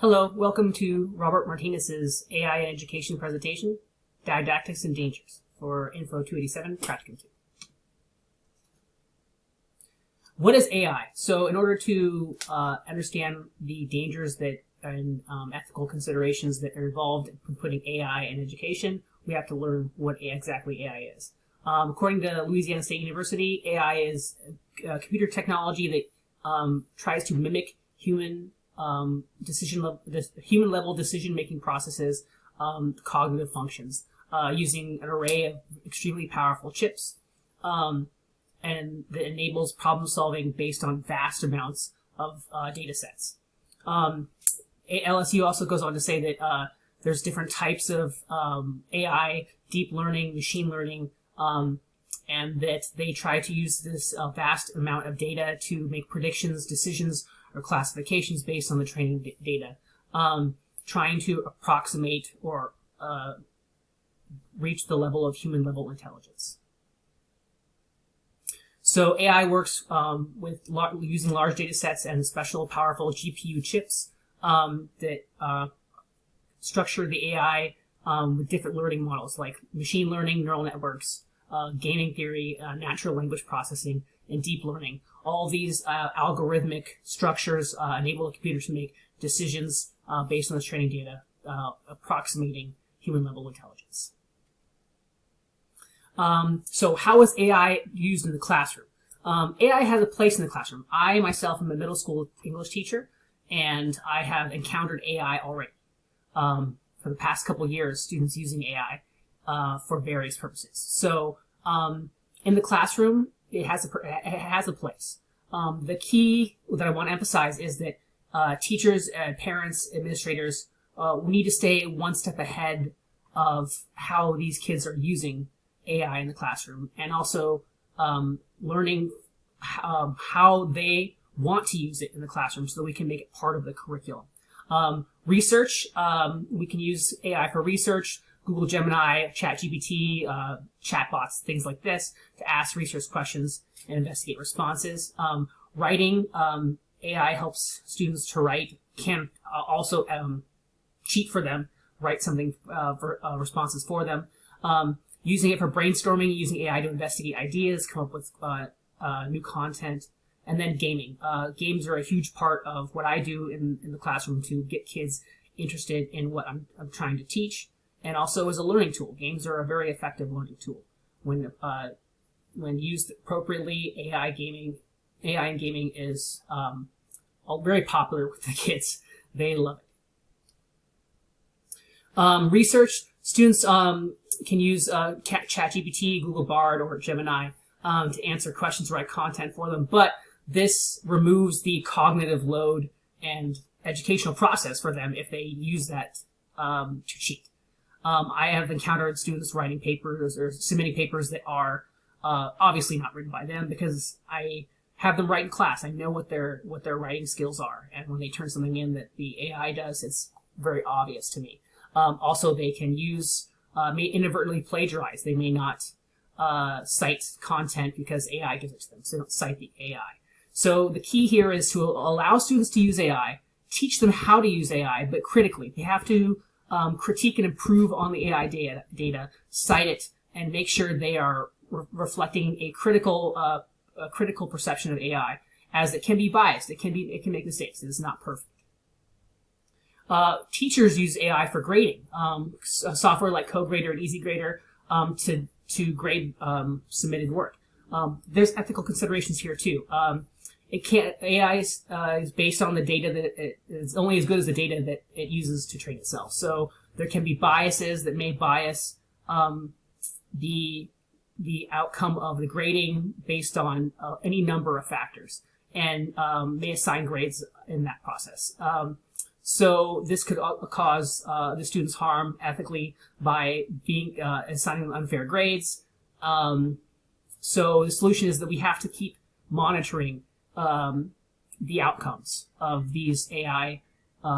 Hello, welcome to Robert Martinez's AI and Education presentation, Didactics and Dangers, for Info 287, Practicum 2. What is AI? So in order to understand the dangers that and ethical considerations that are involved in putting AI in education, we have to learn what exactly AI is. According to Louisiana State University, AI is computer technology that tries to mimic human human level decision-making processes, cognitive functions, using an array of extremely powerful chips, and that enables problem solving based on vast amounts of data sets. LSU also goes on to say that there's different types of AI, deep learning, machine learning, and that they try to use this vast amount of data to make predictions, decisions, or classifications based on the training data, trying to approximate or reach the level of human level intelligence. So AI works with using large data sets and special powerful GPU chips that structure the AI with different learning models like machine learning, neural networks, gaming theory, natural language processing, and deep learning. All these algorithmic structures enable the computer to make decisions based on this training data, approximating human level intelligence. So how is AI used in the classroom? AI has a place in the classroom. I myself am a middle school English teacher, and I have encountered AI already. For the past couple of years, students using AI for various purposes. So in the classroom, it has a place. The key that I want to emphasize is that teachers, parents, administrators need to stay one step ahead of how these kids are using AI in the classroom, and also learning how they want to use it in the classroom so that we can make it part of the curriculum. Research, we can use AI for research. Google Gemini, ChatGPT, chatbots, things like this, to ask research questions and investigate responses. Writing, AI helps students to write, can also cheat for them, write something for responses for them. Using it for brainstorming, using AI to investigate ideas, come up with new content. And then gaming. Games are a huge part of what I do in the classroom to get kids interested in what I'm trying to teach. And also as a learning tool. Games are a very effective learning tool. When used appropriately, AI and gaming is very popular with the kids. They love it. Research, students can use ChatGPT, Google Bard, or Gemini to answer questions, write content for them. But this removes the cognitive load and educational process for them if they use that to cheat. I have encountered students writing papers or submitting papers that are obviously not written by them because I have them write in class. I know what their writing skills are, and when they turn something in that the AI does, it's very obvious to me. Also, they can may inadvertently plagiarize. They may not cite content because AI gives it to them, so they don't cite the AI. So the key here is to allow students to use AI, teach them how to use AI, but critically. They have to critique and improve on the AI data, cite it, and make sure they are reflecting a critical perception of AI, as it can be biased. It can make mistakes. It is not perfect. Teachers use AI for grading. Software like CodeGrader and EasyGrader to grade submitted work. There's ethical considerations here too. AI is based on the data that it's only as good as the data that it uses to train itself. So there can be biases that may bias the outcome of the grading based on any number of factors, and may assign grades in that process. So this could cause the students harm ethically by assigning them unfair grades. So the solution is that we have to keep monitoring the outcomes of these AI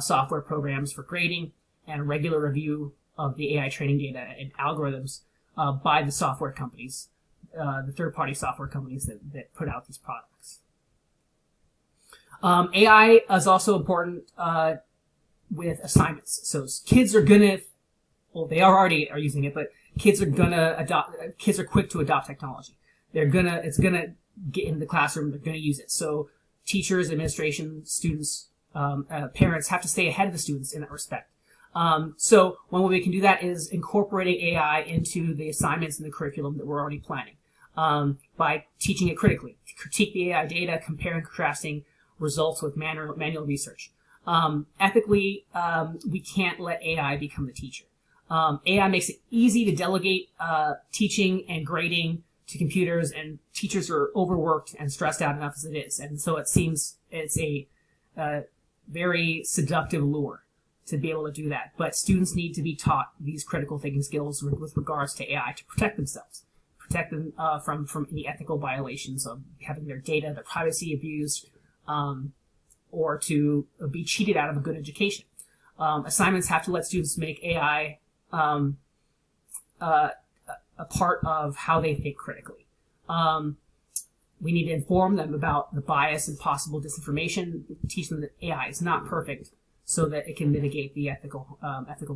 software programs for grading, and regular review of the AI training data and algorithms by the software companies, the third-party software companies that put out these products. AI is also important with assignments. So kids are gonna, well, they already are using it, but kids are quick to adopt technology. It's gonna get in the classroom. They're gonna use it. So teachers, administration, students, parents have to stay ahead of the students in that respect. So one way we can do that is incorporating AI into the assignments and the curriculum that we're already planning, by teaching it critically. Critique the AI data, compare and contrasting results with manual research. Ethically, we can't let AI become the teacher. AI makes it easy to delegate teaching and grading to computers, and teachers are overworked and stressed out enough as it is. And so it seems it's a very seductive lure to be able to do that. But students need to be taught these critical thinking skills with regards to AI to protect themselves, protect them from any ethical violations of having their data, their privacy abused, or to be cheated out of a good education. Assignments have to let students make AI a part of how they think critically. We need to inform them about the bias and possible disinformation, teach them that AI is not perfect so that it can mitigate the ethical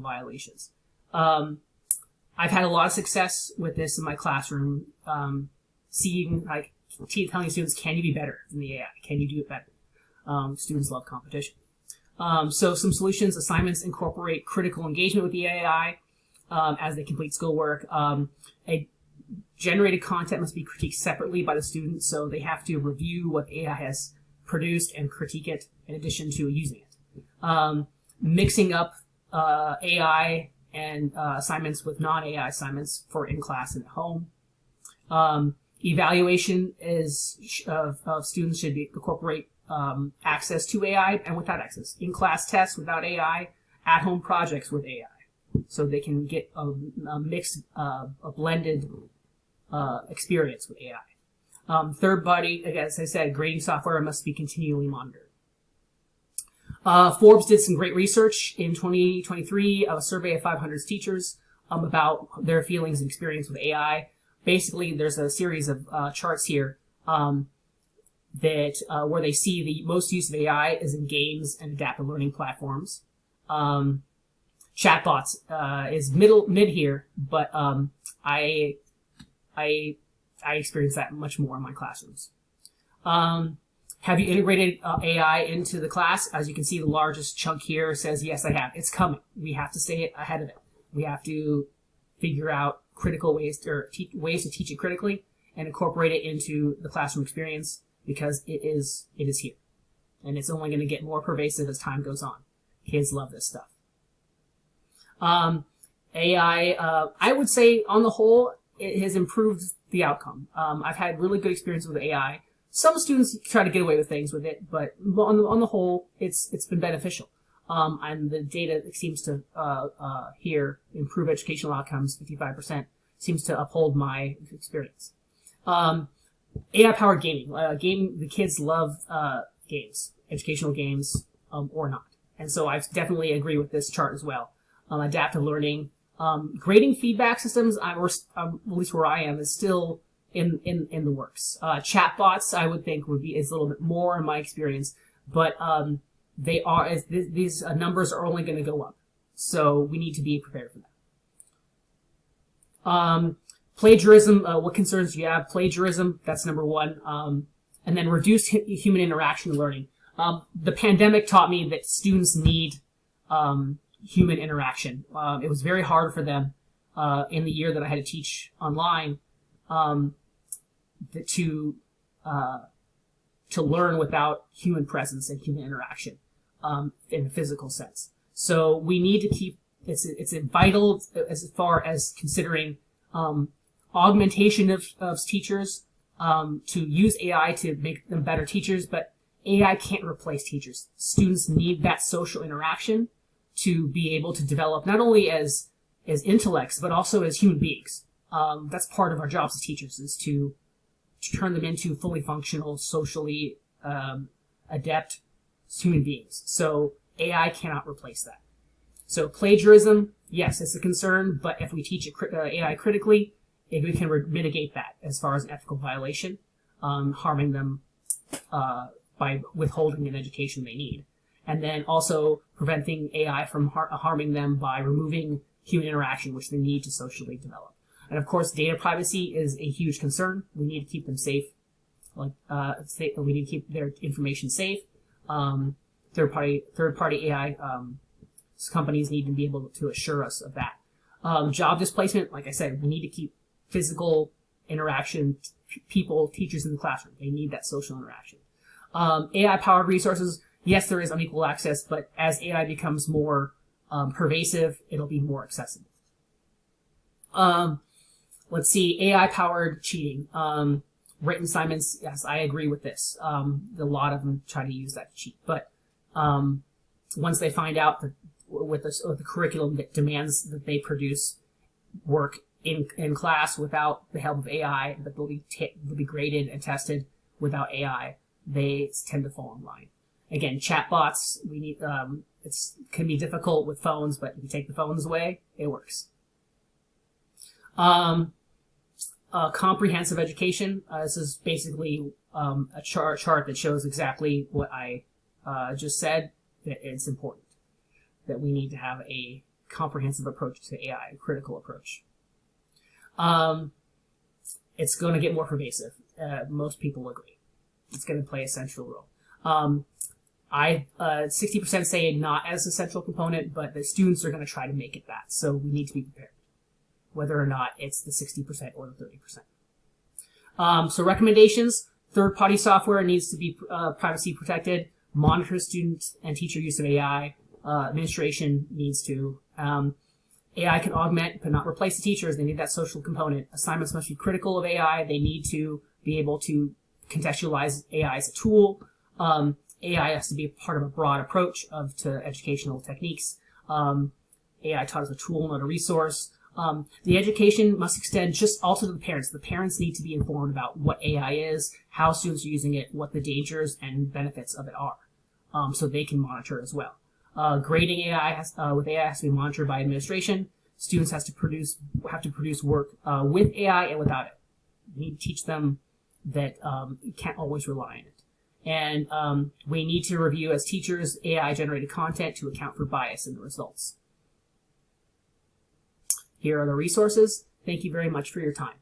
violations. I've had a lot of success with this in my classroom, seeing, like, telling students, can you be better than the AI? Can you do it better? Students love competition. So some solutions: assignments incorporate critical engagement with the AI as they complete schoolwork. A generated content must be critiqued separately by the students, so they have to review what the AI has produced and critique it in addition to using it. Mixing up AI and assignments with non-AI assignments for in-class and at home. Evaluation of students should incorporate access to AI and without access. In-class tests without AI, at-home projects with AI, so they can get a mixed, a blended experience with AI. Third party, as I said, grading software must be continually monitored. Forbes did some great research in 2023, a survey of 500 teachers about their feelings and experience with AI. Basically, there's a series of charts here that where they see the most use of AI is in games and adaptive learning platforms. Chatbots is mid here, but I experience that much more in my classrooms. Have you integrated AI into the class? As you can see, the largest chunk here says, yes, I have. It's coming. We have to stay ahead of it. We have to figure out critical ways, or ways to teach it critically and incorporate it into the classroom experience, because it is here. And it's only going to get more pervasive as time goes on. Kids love this stuff. AI, I would say on the whole, it has improved the outcome. I've had really good experience with AI. Some students try to get away with things with it, but on the whole, it's been beneficial. And the data seems to here improve educational outcomes 55%, seems to uphold my experience. AI-powered gaming. The kids love games, educational games, or not. And so I definitely agree with this chart as well. Adaptive learning. Grading feedback systems, at least where I am, is still in the works. Chatbots, I would think, is a little bit more in my experience, but these numbers are only going to go up. So we need to be prepared for that. Plagiarism, what concerns do you have? Plagiarism, that's number one. And then reduced human interaction and learning. The pandemic taught me that students need human interaction. It was very hard for them in the year that I had to teach online to learn without human presence and human interaction in a physical sense. So we need to keep it's vital as far as considering augmentation of teachers, to use AI to make them better teachers, but AI can't replace teachers. Students need that social interaction to be able to develop not only as intellects, but also as human beings. That's part of our jobs as teachers, is to turn them into fully functional, socially adept human beings. So AI cannot replace that. So plagiarism, yes, it's a concern, but if we teach AI critically, we can mitigate that as far as an ethical violation, harming them by withholding an education they need. and then also preventing AI from harming them by removing human interaction, which they need to socially develop. And of course, data privacy is a huge concern. We need to keep them safe. We need to keep their information safe. Third party AI companies need to be able to assure us of that. Job displacement, like I said, we need to keep physical interaction, people, teachers in the classroom. They need that social interaction. AI-powered resources, yes, there is unequal access, but as AI becomes more pervasive, it'll be more accessible. Let's see, AI-powered cheating. Written assignments, yes, I agree with this. A lot of them try to use that to cheat, but once they find out that with the curriculum that demands that they produce work in class without the help of AI, that they'll be graded and tested without AI, they tend to fall in line. Again, chatbots, we need. It can be difficult with phones, but if you take the phones away, it works. Comprehensive education. This is basically a chart that shows exactly what I just said. That it's important that we need to have a comprehensive approach to AI, a critical approach. It's going to get more pervasive. Most people agree. It's going to play a central role. 60% say not as a central component, but the students are going to try to make it that. So we need to be prepared, whether or not it's the 60% or the 30%. So recommendations: third-party software needs to be privacy protected. Monitor student and teacher use of AI. Administration needs to. AI can augment but not replace the teachers. They need that social component. Assignments must be critical of AI. They need to be able to contextualize AI as a tool. AI has to be a part of a broad approach to educational techniques. AI taught as a tool, not a resource. The education must extend just also to the parents. The parents need to be informed about what AI is, how students are using it, what the dangers and benefits of it are, so they can monitor as well. Grading AI with AI has to be monitored by administration. Students have to produce work with AI and without it. We need to teach them that you can't always rely on it. And we need to review as teachers AI-generated content to account for bias in the results. Here are the resources. Thank you very much for your time.